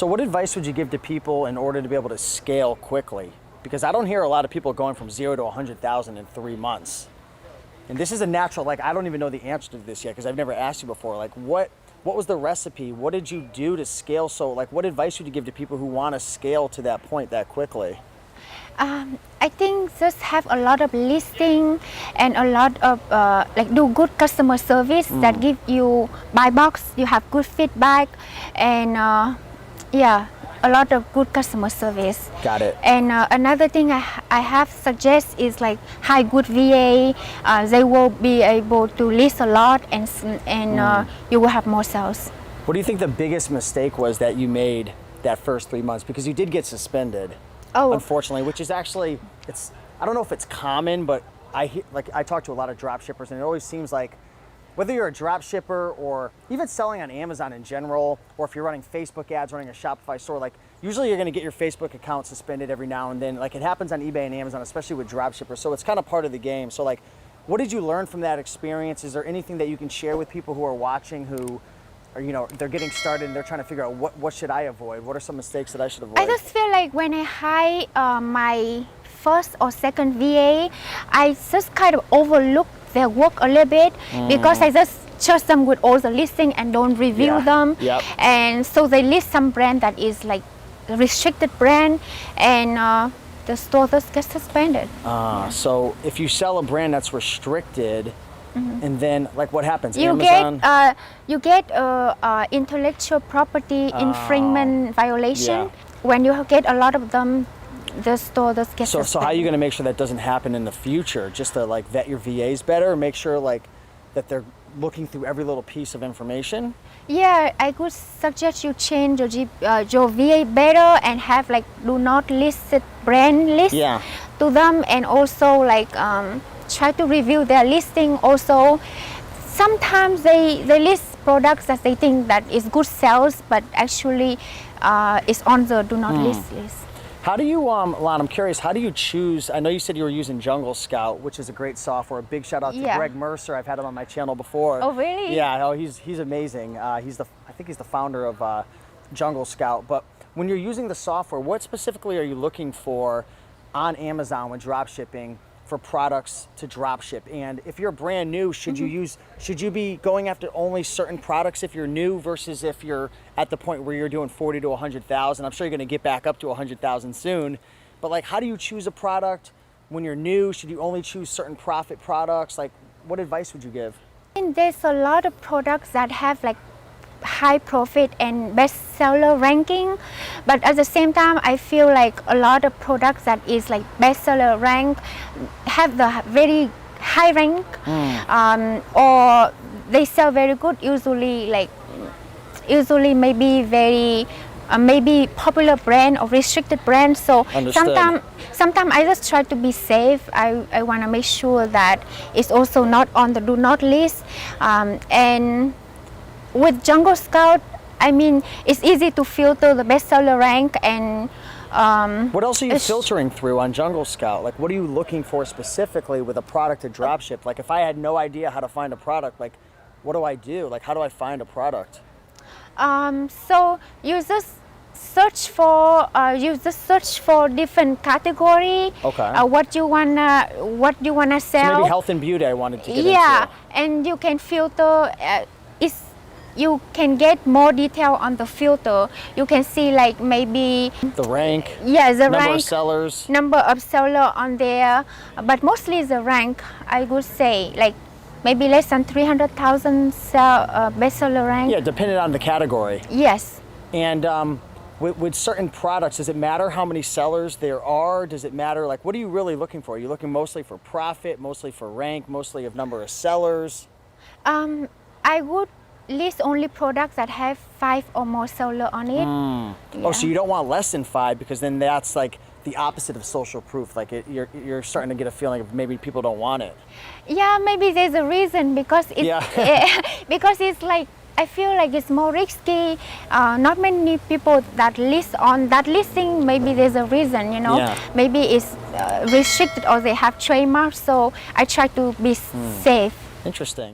So what advice would you give to people in order to be able to scale quickly? Because I don't hear a lot of people going from 0 to 100,000 in 3 months. And this is a natural, like, I don't even know the answer to this yet because I've never asked you before. Like, what was the recipe? What did you do to scale? So, like, what advice would you give to people who want to scale to that point that quickly? I think just have a lot of listing and a lot of like do good customer service that give you buy box. You have good feedback and yeah, a lot of good customer service. Got it. And another thing I have suggest is like hire good VA. They will be able to list a lot and you will have more sales. What do you think the biggest mistake was that you made that first 3 months? Because you did get suspended. Oh. Unfortunately, which is actually, I don't know if it's common, but I talk to a lot of drop shippers and it always seems like whether you're a drop shipper or even selling on Amazon in general, or if you're running Facebook ads, running a Shopify store, like usually you're gonna get your Facebook account suspended every now and then. Like it happens on eBay and Amazon, especially with drop shippers. So it's kind of part of the game. So like, what did you learn from that experience? Is there anything that you can share with people who are watching who or, you know, they're getting started and they're trying to figure out what should I avoid? What are some mistakes that I should avoid? I just feel like when I hire my first or second VA, I just kind of overlook their work a little bit because I just trust them with all the listing and don't review them. Yep. And so they list some brand that is like a restricted brand and the store just gets suspended. So if you sell a brand that's restricted, and then, like, what happens? You Amazon? get intellectual property infringement violation. When you get a lot of them, the store just gets suspended. So how are you going to make sure that doesn't happen in the future? Just to like vet your VAs better, make sure like that they're looking through every little piece of information? Yeah, I could suggest you change your VA better and have like do not listed brand list to them, and also like try to review their listing. Also, sometimes they list products that they think that is good sales, but actually is on the do not list list. How do you, Lon, I'm curious, how do you choose? I know you said you were using Jungle Scout, which is a great software. A big shout out to Greg Mercer. I've had him on my channel before. Oh, really? Yeah, oh, he's amazing. I think he's the founder of Jungle Scout. But when you're using the software, what specifically are you looking for on Amazon when drop shipping for products to drop ship? And if you're brand new, should you be going after only certain products if you're new versus if you're at the point where you're doing 40 to 100,000? I'm sure you're going to get back up to 100,000 soon, but like, how do you choose a product when you're new? Should you only choose certain profit products? Like, what advice would you give? And there's a lot of products that have like high profit and bestseller ranking, but at the same time I feel like a lot of products that is like bestseller rank have the very high rank or they sell very good, usually maybe very maybe popular brand or restricted brand. So sometimes I just try to be safe. I want to make sure that it's also not on the do not list, and with Jungle Scout, I mean, it's easy to filter the bestseller rank and what else are you filtering through on Jungle Scout? Like, what are you looking for specifically with a product to dropship? Like, if I had no idea how to find a product, like, what do I do? Like, how do I find a product? So you just search for different category. Okay. What you wanna sell. So maybe health and beauty I wanted to get into. into. And you can filter. You can get more detail on the filter. You can see like maybe the rank. Yeah, the number rank. Of sellers. Number of seller on there, but mostly the rank. I would say like maybe less than 300,000 bestseller rank. Yeah, depending on the category. Yes. And with certain products, does it matter how many sellers there are? Does it matter, like, what are you really looking for? Are you looking mostly for profit, mostly for rank, mostly of number of sellers? I would list only products that have 5 or more seller on it. Yeah. Oh, so you don't want less than 5, because then that's like the opposite of social proof. Like you're starting to get a feeling of maybe people don't want it. Yeah, maybe there's a reason, because it's because it's like I feel like it's more risky. Not many people that list on that listing. Maybe there's a reason, you know. Yeah. Maybe it's restricted or they have trademarks. So I try to be safe. Interesting.